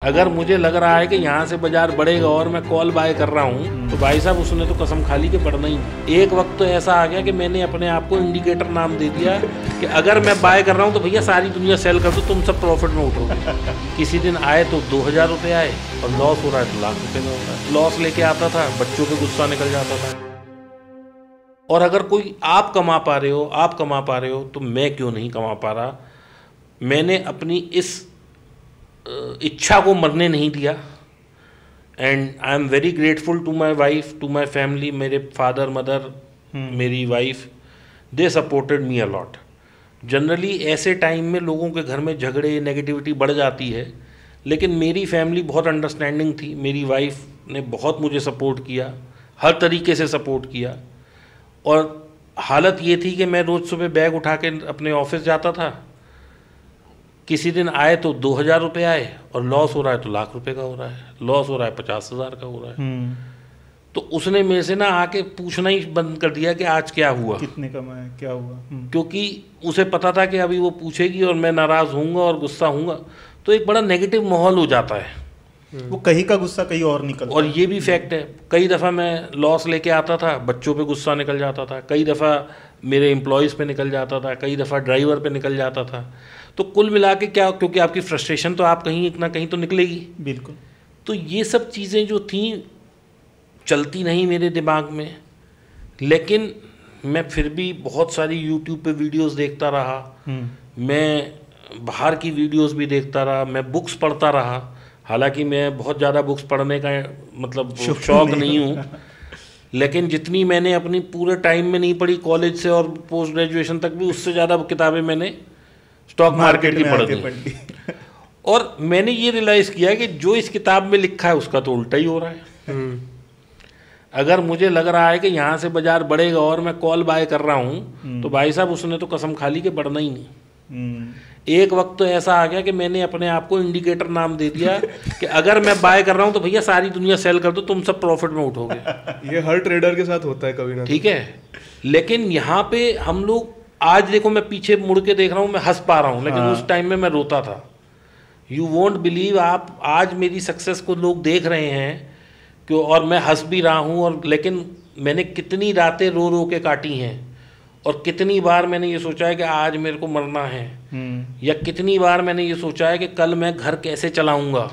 अगर मुझे लग रहा है कि यहाँ से बाजार बढ़ेगा और मैं कॉल बाय कर रहा हूँ तो भाई साहब उसने तो कसम खा ली कि बढ़ना ही नहीं। एक वक्त तो ऐसा आ गया कि मैंने अपने आप को इंडिकेटर नाम दे दिया कि अगर मैं बाय कर रहा हूँ तो भैया सारी दुनिया सेल कर दो, तुम सब प्रॉफिट में उठोगे। किसी दिन आए तो 2000 रुपये आए और लॉस हो रहा है तो लाख रुपये का हो रहा है। लॉस लेके आता था, बच्चों पे गुस्सा निकल जाता था। और अगर कोई आप कमा पा रहे हो तो मैं क्यों नहीं कमा पा रहा। मैंने अपनी इस इच्छा को मरने नहीं दिया and I am very grateful to my wife, to my family. मेरे फादर मदर, मेरी wife, they supported me a lot. Generally ऐसे टाइम में लोगों के घर में झगड़े, नेगेटिविटी बढ़ जाती है, लेकिन मेरी फैमिली बहुत अंडरस्टैंडिंग थी। मेरी वाइफ ने बहुत मुझे सपोर्ट किया, हर तरीके से सपोर्ट किया। और हालत ये थी कि मैं रोज़ सुबह बैग उठा के अपने ऑफिस जाता था। किसी दिन आए तो 2000 रुपये आए और लॉस हो रहा है तो लाख रुपए का हो रहा है, लॉस हो रहा है 50,000 का हो रहा है। तो उसने मेरे से ना आके पूछना ही बंद कर दिया कि आज क्या हुआ, कितने कमाए, क्या हुआ। क्योंकि उसे पता था कि अभी वो पूछेगी और मैं नाराज़ होऊंगा और गुस्सा होऊंगा, तो एक बड़ा नेगेटिव माहौल हो जाता है। वो कहीं का गुस्सा कहीं और निकलता और ये भी फैक्ट है, कई दफ़ा मैं लॉस लेके आता था, बच्चों पे गुस्सा निकल जाता था, कई दफ़ा मेरे एम्प्लॉयज़ पे निकल जाता था, कई दफ़ा ड्राइवर पे निकल जाता था। तो कुल मिला के क्या, क्योंकि आपकी फ्रस्ट्रेशन तो आप कहीं ना कहीं तो निकलेगी। बिल्कुल। तो ये सब चीज़ें जो थी चलती नहीं मेरे दिमाग में, लेकिन मैं फिर भी बहुत सारी यूट्यूब पे वीडियोस देखता रहा, मैं बाहर की वीडियोस भी देखता रहा, मैं बुक्स पढ़ता रहा। हालांकि मैं बहुत ज़्यादा बुक्स पढ़ने का मतलब शौक नहीं हूँ, लेकिन जितनी मैंने अपनी पूरे टाइम में नहीं पढ़ी, कॉलेज से और पोस्ट ग्रेजुएशन तक भी, उससे ज़्यादा किताबें मैंने स्टॉक मार्केट की पढ़ दी। और मैंने ये रियलाइज़ किया कि जो इस किताब में लिखा है उसका तो उल्टा ही हो रहा है। अगर मुझे लग रहा है कि यहाँ से बाजार बढ़ेगा और मैं कॉल बाय कर रहा हूँ तो भाई साहब उसने तो कसम खा ली कि बढ़ना ही नहीं। एक वक्त तो ऐसा आ गया कि मैंने अपने आप को इंडिकेटर नाम दे दिया कि अगर मैं बाय कर रहा हूँ तो भैया सारी दुनिया सेल कर दो, तुम सब प्रॉफिट में उठोगे। ये हर ट्रेडर के साथ होता है कभी ना। ठीक है, लेकिन यहाँ पे हम लोग, आज देखो मैं पीछे मुड़ के देख रहा हूँ, मैं हंस पा रहा हूँ, लेकिन उस टाइम में मैं रोता था। यू वोंट बिलीव, आप आज मेरी सक्सेस को लोग देख रहे हैं क्यों, और मैं हंस भी रहा हूँ। और लेकिन मैंने कितनी रातें रो रो के काटी हैं, और कितनी बार मैंने ये सोचा है कि आज मेरे को मरना है, या कितनी बार मैंने ये सोचा है कि कल मैं घर कैसे चलाऊंगा,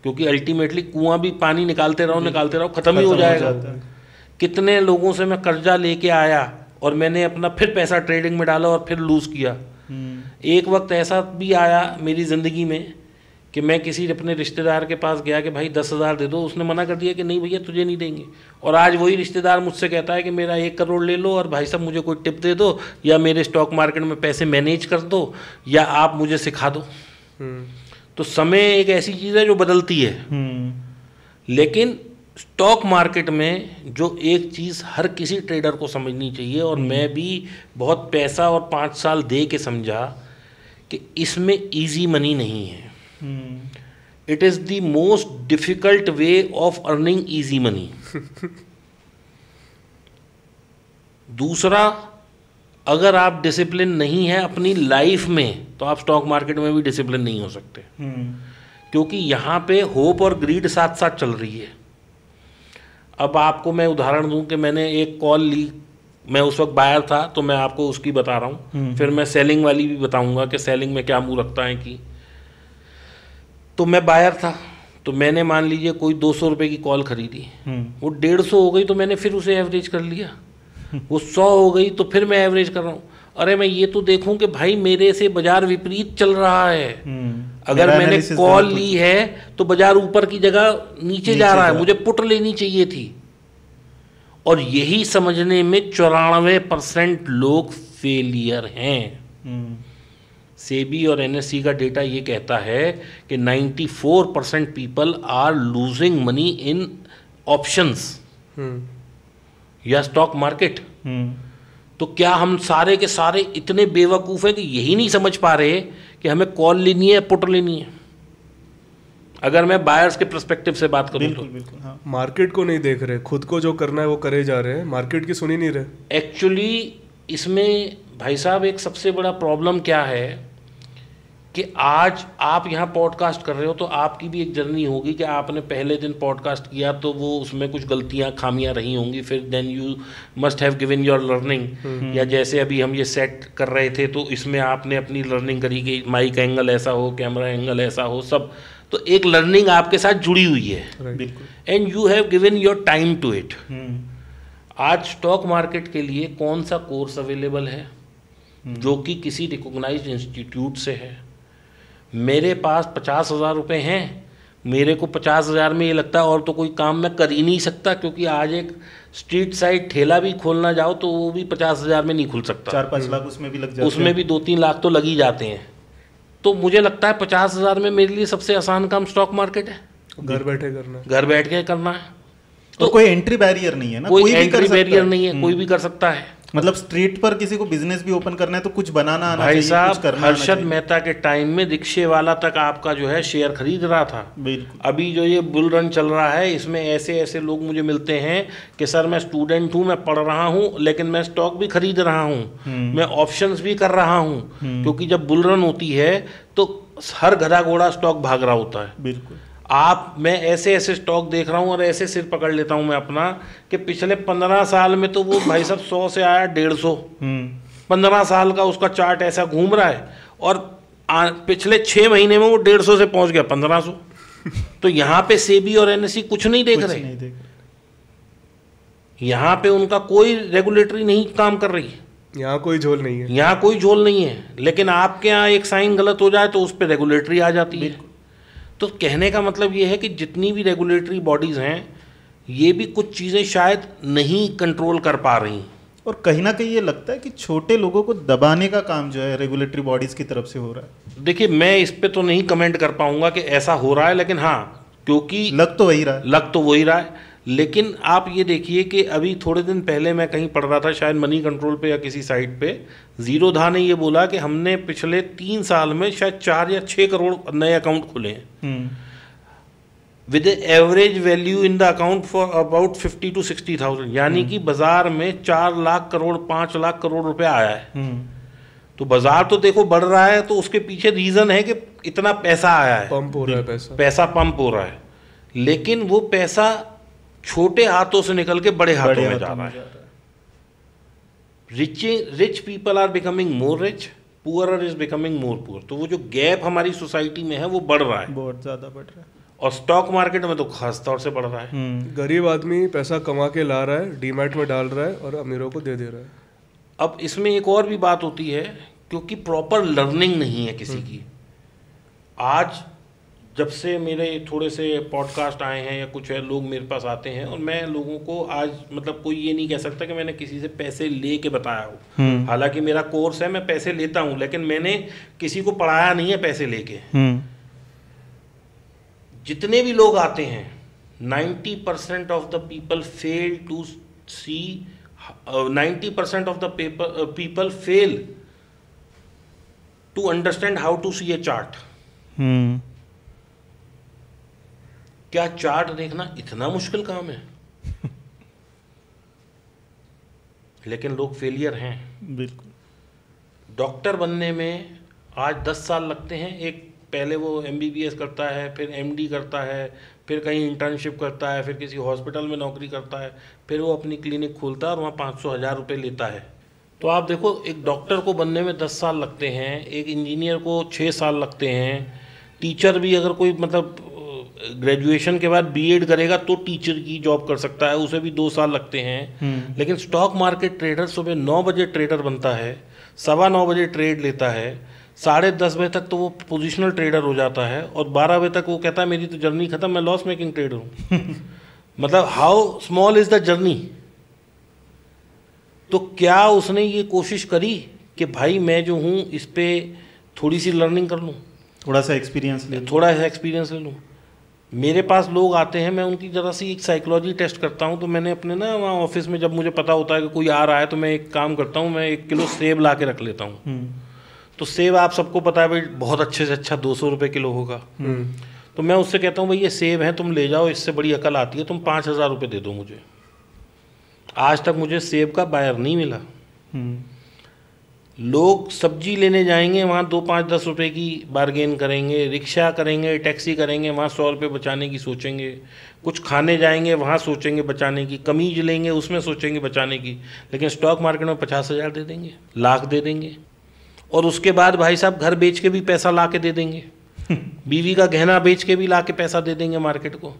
क्योंकि अल्टीमेटली कुआं भी पानी निकालते रहो ख़त्म ही हो जाएगा। कितने लोगों से मैं कर्जा लेके आया और मैंने अपना फिर पैसा ट्रेडिंग में डाला और फिर लूज़ किया। एक वक्त ऐसा भी आया मेरी ज़िंदगी में कि मैं किसी अपने रिश्तेदार के पास गया कि भाई 10,000 दे दो, उसने मना कर दिया कि नहीं भैया तुझे नहीं देंगे। और आज वही रिश्तेदार मुझसे कहता है कि मेरा 1 करोड़ ले लो और भाई साहब मुझे कोई टिप दे दो, या मेरे स्टॉक मार्केट में पैसे मैनेज कर दो, या आप मुझे सिखा दो। तो समय एक ऐसी चीज़ है जो बदलती है, लेकिन स्टॉक मार्केट में जो एक चीज़ हर किसी ट्रेडर को समझनी चाहिए, और मैं भी बहुत पैसा और 5 साल दे के समझा कि इसमें ईजी मनी नहीं है। It is the most difficult way of earning easy money. दूसरा, अगर आप डिसिप्लिन नहीं है अपनी लाइफ में तो आप स्टॉक मार्केट में भी डिसिप्लिन नहीं हो सकते, क्योंकि यहाँ पे होप और ग्रीड साथ साथ चल रही है। अब आपको मैं उदाहरण दूं कि मैंने एक कॉल ली, मैं उस वक्त बायर था तो मैं आपको उसकी बता रहा हूँ, फिर मैं सेलिंग वाली भी बताऊंगा कि सेलिंग में क्या मुँह रखता है कि। तो मैं बायर था, तो मैंने मान लीजिए कोई 200 रुपये की कॉल खरीदी, वो 150 हो गई तो मैंने फिर उसे एवरेज कर लिया, वो 100 हो गई तो फिर मैं एवरेज कर रहा हूँ। अरे मैं ये तो देखूं कि भाई मेरे से बाजार विपरीत चल रहा है। अगर मैंने कॉल ली है तो बाजार ऊपर की जगह नीचे जा रहा है, मुझे पुट लेनी चाहिए थी। और यही समझने में 94% लोग फेलियर हैं। सेबी और एनएससी का डेटा ये कहता है कि 94% people are losing money in options या स्टॉक मार्केट। तो क्या हम सारे के सारे इतने बेवकूफ़ हैं कि यही नहीं समझ पा रहे कि हमें कॉल लेनी है, पुट लेनी है? अगर मैं बायर्स के पर्सपेक्टिव से बात करूं तो बिल्कुल हाँ। मार्केट को नहीं देख रहे, खुद को जो करना है वो करे जा रहे हैं, मार्केट की सुन ही नहीं रहे। एक्चुअली इसमें भाई साहब एक सबसे बड़ा प्रॉब्लम क्या है कि आज आप यहाँ पॉडकास्ट कर रहे हो तो आपकी भी एक जर्नी होगी कि आपने पहले दिन पॉडकास्ट किया तो वो उसमें कुछ गलतियाँ खामियां रही होंगी, फिर then you must have given your learning. या जैसे अभी हम ये सेट कर रहे थे तो इसमें आपने अपनी लर्निंग करी कि माइक एंगल ऐसा हो, कैमरा एंगल ऐसा हो, सब तो एक लर्निंग आपके साथ जुड़ी हुई है बिल्कुल। And you have given your time to it. आज स्टॉक मार्केट के लिए कौन सा कोर्स अवेलेबल है जो कि किसी रिकॉग्नाइज्ड इंस्टीट्यूट से है? मेरे पास 50,000 रुपये हैं, मेरे को 50,000 में ये लगता है और तो कोई काम मैं कर ही नहीं सकता, क्योंकि आज एक स्ट्रीट साइड ठेला भी खोलना जाओ तो वो भी 50,000 में नहीं खुल सकता। 4-5 लाख उसमें भी लग जाते हैं, उसमें भी 2-3 लाख तो लग ही जाते हैं। तो मुझे लगता है 50,000 में मेरे लिए सबसे आसान काम स्टॉक मार्केट है। घर बैठे करना है, घर बैठ के करना है। तो कोई एंट्री बैरियर नहीं है ना, कोई भी कर एंट्री सकता बैरियर है। नहीं है, कोई भी कर सकता है। मतलब स्ट्रीट पर किसी को बिजनेस भी ओपन करना है तो कुछ बनाना आना भाई चाहिए, कुछ साहब, करना आना हर्षद चाहिए। मेहता के टाइम में रिक्शे वाला तक आपका जो है शेयर खरीद रहा था। बिल्कुल। अभी जो ये बुल रन चल रहा है इसमें ऐसे ऐसे लोग मुझे मिलते हैं कि सर मैं स्टूडेंट हूँ, मैं पढ़ रहा हूँ, लेकिन मैं स्टॉक भी खरीद रहा हूँ, मैं ऑप्शंस भी कर रहा हूँ, क्योंकि जब बुल रन होती है तो हर गधा घोड़ा स्टॉक भाग रहा होता है। बिल्कुल। मैं ऐसे ऐसे स्टॉक देख रहा हूँ और ऐसे सिर पकड़ लेता हूँ मैं अपना कि पिछले 15 साल में तो वो भाई साहब 100 से आया 150, 15 साल का उसका चार्ट ऐसा घूम रहा है और पिछले 6 महीने में वो 150 से पहुंच गया 1500। तो यहाँ पे सेबी और एनएसई कुछ नहीं देख रहे, यहाँ पे उनका कोई रेगुलेटरी नहीं काम कर रही, यहाँ कोई झोल नहीं है, यहाँ कोई झोल नहीं है। लेकिन आपके यहाँ एक साइन गलत हो जाए तो उस पर रेगुलेटरी आ जाती है। तो कहने का मतलब ये है कि जितनी भी रेगुलेटरी बॉडीज़ हैं ये भी कुछ चीज़ें शायद नहीं कंट्रोल कर पा रही, और कहीं ना कहीं ये लगता है कि छोटे लोगों को दबाने का काम जो है रेगुलेटरी बॉडीज की तरफ से हो रहा है। देखिए मैं इस पे तो नहीं कमेंट कर पाऊंगा कि ऐसा हो रहा है, लेकिन हाँ, क्योंकि लग तो वही रहा है। लेकिन आप ये देखिए कि अभी थोड़े दिन पहले मैं कहीं पढ़ रहा था, शायद मनी कंट्रोल पे या किसी साइट पे, जीरोधा ने ये बोला कि हमने पिछले 3 साल में शायद 4 या 6 करोड़ नए अकाउंट खुले हैं with average value in the account for about 50 to 60,000, यानी कि बाजार में 4 लाख करोड़ 5 लाख करोड़ रुपया आया है। तो बाजार तो देखो बढ़ रहा है, तो उसके पीछे रीजन है कि इतना पैसा आया है, पंप हो रहा है, पैसा पंप हो रहा है। लेकिन वो पैसा छोटे हाथों से निकल के बड़े हाथों में जा रहा है। Rich people are becoming more rich, poorer is becoming more poor. तो वो जो गैप हमारी सोसाइटी में है वो बढ़ रहा है, बहुत ज्यादा बढ़ रहा है, और स्टॉक मार्केट में तो खास तौर से बढ़ रहा है। गरीब आदमी पैसा कमा के ला रहा है, डीमैट में डाल रहा है और अमीरों को दे रहा है। अब इसमें एक और भी बात होती है, क्योंकि प्रॉपर लर्निंग नहीं है किसी की। आज जब से मेरे थोड़े से पॉडकास्ट आए हैं या कुछ है, लोग मेरे पास आते हैं और मैं लोगों को आज मतलब कोई ये नहीं कह सकता कि मैंने किसी से पैसे ले के बताया हो। हालांकि मेरा कोर्स है, मैं पैसे लेता हूं, लेकिन मैंने किसी को पढ़ाया नहीं है पैसे लेके। जितने भी लोग आते हैं 90% of the people fail to see 90% of the people fail to understand how to see a chart. क्या चार्ट देखना इतना मुश्किल काम है? लेकिन लोग फेलियर हैं। बिल्कुल। डॉक्टर बनने में आज 10 साल लगते हैं। एक पहले वो MBBS करता है, फिर MD करता है, फिर कहीं इंटर्नशिप करता है, फिर किसी हॉस्पिटल में नौकरी करता है, फिर वो अपनी क्लिनिक खोलता है और वहाँ 500,000 रुपये लेता है। तो आप देखो, एक डॉक्टर को बनने में 10 साल लगते हैं, एक इंजीनियर को 6 साल लगते हैं, टीचर भी अगर कोई मतलब ग्रेजुएशन के बाद B.Ed करेगा तो टीचर की जॉब कर सकता है, उसे भी 2 साल लगते हैं। लेकिन स्टॉक मार्केट ट्रेडर सुबह 9 बजे ट्रेडर बनता है, 9:15 बजे ट्रेड लेता है, 10:30 बजे तक तो वो पोजिशनल ट्रेडर हो जाता है, और 12 बजे तक वो कहता है मेरी तो जर्नी खत्म, मैं लॉस मेकिंग ट्रेडर हूँ। मतलब how small is the journey. तो क्या उसने ये कोशिश करी कि भाई मैं जो हूँ इस पे थोड़ी सी लर्निंग कर लूँ, थोड़ा सा एक्सपीरियंस ले लूँ। मेरे पास लोग आते हैं, मैं उनकी ज़रा सी एक साइकोलॉजी टेस्ट करता हूँ। तो मैंने अपने ना वहाँ ऑफिस में, जब मुझे पता होता है कि कोई आ रहा है, तो मैं एक काम करता हूँ, मैं 1 किलो सेब ला के रख लेता हूँ। तो सेब आप सबको पता है भाई बहुत अच्छे से अच्छा 200 रुपये किलो होगा। तो मैं उससे कहता हूँ भाई ये सेब है, तुम ले जाओ, इससे बड़ी अकल आती है, तुम 5,000 रुपये दे दो मुझे। आज तक मुझे सेब का बायर नहीं मिला। लोग सब्जी लेने जाएंगे, वहाँ 2, 5, 10 रुपए की बार्गेन करेंगे, रिक्शा करेंगे, टैक्सी करेंगे, वहाँ 100 रुपये बचाने की सोचेंगे, कुछ खाने जाएंगे वहाँ सोचेंगे बचाने की, कमीज लेंगे उसमें सोचेंगे बचाने की, लेकिन स्टॉक मार्केट में 50,000 दे देंगे, लाख दे देंगे, और उसके बाद भाई साहब घर बेच के भी पैसा ला के दे देंगे बीवी का गहना बेच के भी ला के पैसा दे देंगे मार्केट को।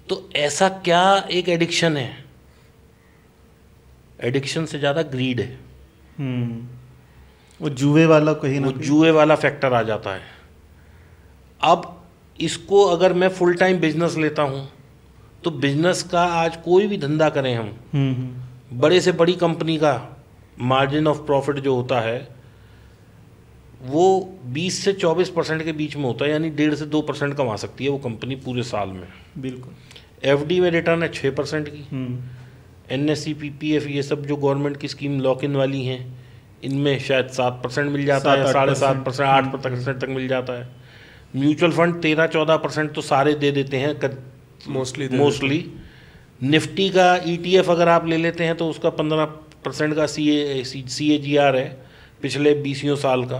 तो ऐसा क्या एक एडिक्शन है? एडिक्शन से ज़्यादा ग्रीड है। वो जुए वाला कहीं ना वो जुए वाला फैक्टर आ जाता है। अब इसको अगर मैं फुल टाइम बिजनेस लेता हूँ तो बिजनेस का आज कोई भी धंधा करें हम, बड़े से बड़ी कंपनी का मार्जिन ऑफ प्रॉफिट जो होता है वो 20 से 24% के बीच में होता है, यानी 1.5 से 2% कमा सकती है वो कंपनी पूरे साल में। बिल्कुल। एफडी में रिटर्न है 6% की, एनएससी पीपीएफ ये सब जो गवर्नमेंट की स्कीम लॉक इन वाली हैं इनमें शायद 7% मिल जाता है, 7.5%, 8% तक मिल जाता है। म्यूचुअल फंड 13-14% तो सारे दे देते हैं मोस्टली। निफ्टी का ईटीएफ अगर आप ले लेते हैं तो उसका 15% का CAGR है पिछले 20 साल का।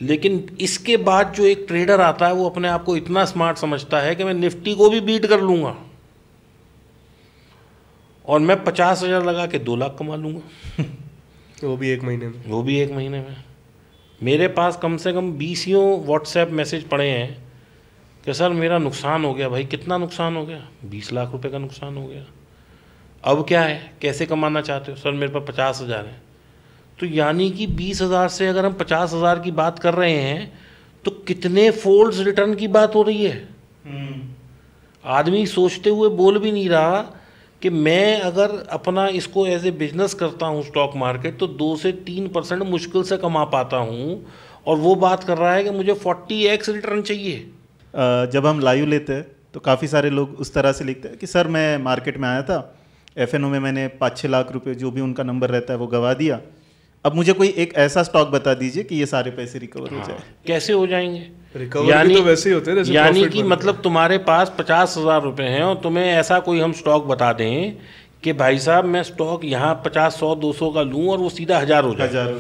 लेकिन इसके बाद जो एक ट्रेडर आता है वो अपने आप को इतना स्मार्ट समझता है कि मैं निफ्टी को भी बीट कर लूँगा और मैं 50,000 लगा के 2 लाख कमा लूँगा वो भी एक महीने में। मेरे पास कम से कम 20 व्हाट्सएप मैसेज पड़े हैं कि सर मेरा नुकसान हो गया। भाई कितना नुकसान हो गया? 20 लाख रुपए का नुकसान हो गया। अब क्या है, कैसे कमाना चाहते हो? सर मेरे पास 50,000 है। तो यानी कि 20,000 से अगर हम 50,000 की बात कर रहे हैं तो कितने फोल्ड्स रिटर्न की बात हो रही है। आदमी सोचते हुए बोल भी नहीं रहा कि मैं अगर अपना इसको एज ए बिजनेस करता हूँ स्टॉक मार्केट तो 2 से 3% मुश्किल से कमा पाता हूँ, और वो बात कर रहा है कि मुझे 40x रिटर्न चाहिए। जब हम लाइव लेते हैं तो काफ़ी सारे लोग उस तरह से लिखते हैं कि सर मैं मार्केट में आया था, FNO में मैंने 5-6 लाख रुपए जो भी उनका नंबर रहता है वो गवा दिया, अब मुझे कोई एक ऐसा स्टॉक बता दीजिए कि ये सारे पैसे रिकवर हो जाए। कैसे हो जाएंगे? रिकवरी तो वैसे ही होते हैं जैसे यानी कि मतलब तुम्हारे पास 50,000 रुपये हैं और तुम्हें ऐसा कोई हम स्टॉक बता दें कि भाई साहब मैं स्टॉक यहाँ 50, 100, 200 का लूँ और वो सीधा 1000 हो जाए।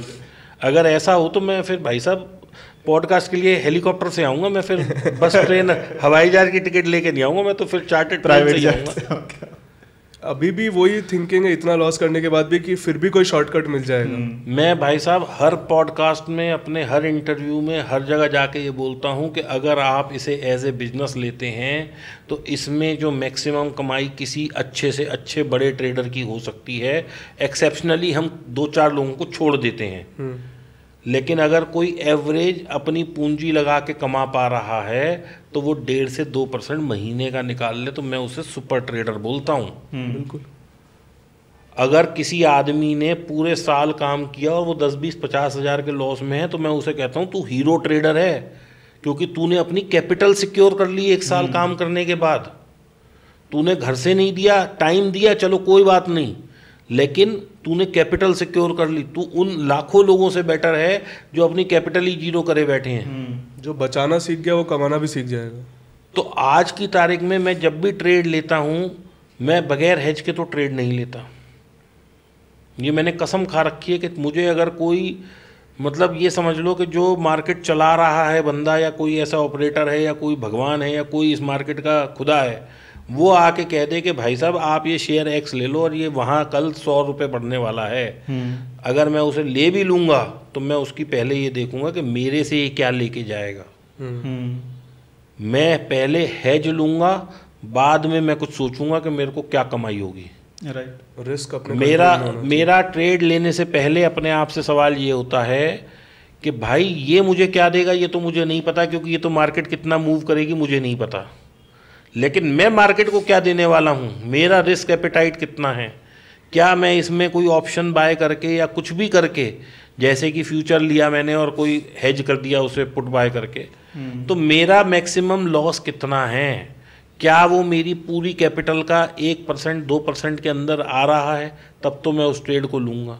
अगर ऐसा हो तो मैं फिर भाई साहब पॉडकास्ट के लिए हेलीकॉप्टर से आऊँगा, मैं फिर बस ट्रेन हवाई जहाज की टिकट लेके नहीं आऊँगा, मैं तो फिर चार्टर्ड प्राइवेट से आऊँगा। अभी भी वही थिंकिंग है इतना लॉस करने के बाद भी कि फिर भी कोई शॉर्टकट मिल जाएगा। मैं भाई साहब हर पॉडकास्ट में, अपने हर इंटरव्यू में, हर जगह जाके ये बोलता हूँ कि अगर आप इसे एज ए बिजनेस लेते हैं तो इसमें जो मैक्सिमम कमाई किसी अच्छे से अच्छे बड़े ट्रेडर की हो सकती है। एक्सेप्शनली हम 2-4 लोगों को छोड़ देते हैं, लेकिन अगर कोई एवरेज अपनी पूंजी लगा के कमा पा रहा है तो वो 1.5 से 2% महीने का निकाल ले तो मैं उसे सुपर ट्रेडर बोलता हूँ। बिल्कुल। अगर किसी आदमी ने पूरे साल काम किया और वो 10, 20, 50,000 के लॉस में है तो मैं उसे कहता हूँ तू हीरो ट्रेडर है, क्योंकि तूने अपनी कैपिटल सिक्योर कर ली 1 साल काम करने के बाद। तूने घर से नहीं दिया, टाइम दिया, चलो कोई बात नहीं, लेकिन तूने कैपिटल सिक्योर कर ली। तू उन लाखों लोगों से बेटर है जो अपनी कैपिटल ही 0 करे बैठे हैं। जो बचाना सीख गया वो कमाना भी सीख जाएगा। तो आज की तारीख में मैं जब भी ट्रेड लेता हूँ मैं बगैर हेज के तो ट्रेड नहीं लेता। ये मैंने कसम खा रखी है कि मुझे अगर कोई, मतलब ये समझ लो कि जो मार्केट चला रहा है बंदा, या कोई ऐसा ऑपरेटर है, या कोई भगवान है, या कोई इस मार्केट का खुदा है, वो आके कह दे कि भाई साहब आप ये शेयर X ले लो और ये वहाँ कल 100 रुपये बढ़ने वाला है, अगर मैं उसे ले भी लूँगा तो मैं उसकी पहले ये देखूँगा कि मेरे से ये क्या लेके जाएगा। मैं पहले हेज लूँगा, बाद में मैं कुछ सोचूंगा कि मेरे को क्या कमाई होगी। राइट। रिस्क अपने मेरा ट्रेड लेने से पहले अपने आप से सवाल ये होता है कि भाई ये मुझे क्या देगा, ये तो मुझे नहीं पता, क्योंकि ये तो मार्केट कितना मूव करेगी मुझे नहीं पता, लेकिन मैं मार्केट को क्या देने वाला हूँ, मेरा रिस्क एपेटाइट कितना है, क्या मैं इसमें कोई ऑप्शन बाय करके या कुछ भी करके, जैसे कि फ्यूचर लिया मैंने और कोई हेज कर दिया उसे पुट बाय करके, तो मेरा मैक्सिमम लॉस कितना है, क्या वो मेरी पूरी कैपिटल का 1% 2% के अंदर आ रहा है, तब तो मैं उस ट्रेड को लूँगा।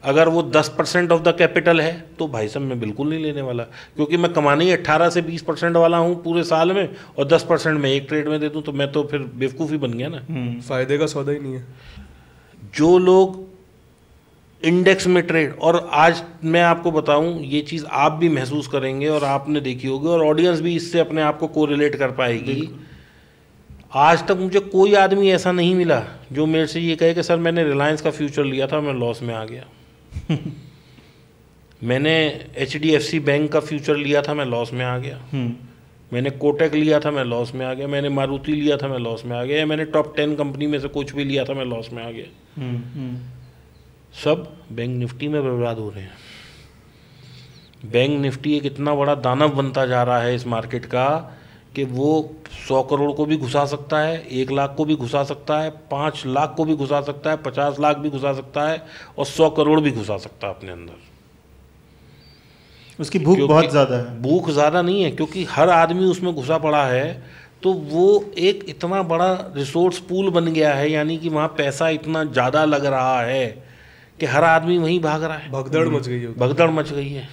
अगर वो 10% ऑफ द कैपिटल है तो भाई साहब मैं बिल्कुल नहीं लेने वाला, क्योंकि मैं कमाने ही 18 से 20% वाला हूँ पूरे साल में, और 10% मैं एक ट्रेड में दे दूँ तो मैं तो फिर बेवकूफ़ी बन गया ना। फायदे का सौदा ही नहीं है। जो लोग इंडेक्स में ट्रेड। और आज मैं आपको बताऊं, ये चीज़ आप भी महसूस करेंगे और आपने देखी होगी और ऑडियंस भी इससे अपने आप को कोरिलेट कर पाएगी। आज तक मुझे कोई आदमी ऐसा नहीं मिला जो मेरे से ये कहे कि सर मैंने रिलायंस का फ्यूचर लिया था, मैं लॉस में आ गया। मैंने HDFC बैंक का फ्यूचर लिया था, मैं लॉस में आ गया। मैंने कोटक लिया था, मैं लॉस में आ गया। मैंने मारुति लिया था, मैं लॉस में आ गया। मैंने टॉप 10 कंपनी में से कुछ भी लिया था, मैं लॉस में आ गया। सब बैंक निफ्टी में बर्बाद हो रहे हैं। बैंक निफ्टी एक इतना बड़ा दानव बनता जा रहा है इस मार्केट का कि वो 100 करोड़ को भी घुसा सकता है, 1 लाख को भी घुसा सकता है, 5 लाख को भी घुसा सकता है, 50 लाख भी घुसा सकता है और 100 करोड़ भी घुसा सकता है अपने अंदर। उसकी भूख बहुत ज़्यादा है। भूख ज़्यादा नहीं है, क्योंकि हर आदमी उसमें घुसा पड़ा है, तो वो एक इतना बड़ा रिसोर्स पूल बन गया है, यानी कि वहाँ पैसा इतना ज़्यादा लग रहा है कि हर आदमी वहीं भाग रहा है। भगदड़ मच गई है। भगदड़ मच गई है।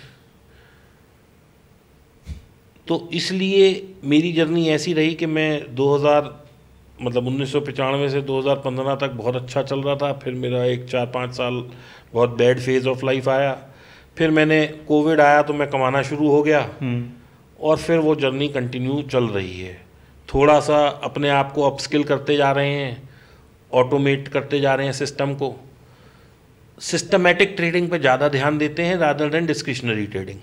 तो इसलिए मेरी जर्नी ऐसी रही कि मैं 1995 से 2015 तक बहुत अच्छा चल रहा था। फिर मेरा एक 4-5 साल बहुत बैड फेज ऑफ लाइफ आया। फिर मैंने कोविड आया तो मैं कमाना शुरू हो गया और फिर वो जर्नी कंटिन्यू चल रही है। थोड़ा सा अपने आप को अपस्किल करते जा रहे हैं, ऑटोमेट करते जा रहे हैं सिस्टम को। सिस्टमैटिक ट्रेडिंग पे ज़्यादा ध्यान देते हैं रादर देन डिस्क्रिशनरी ट्रेडिंग।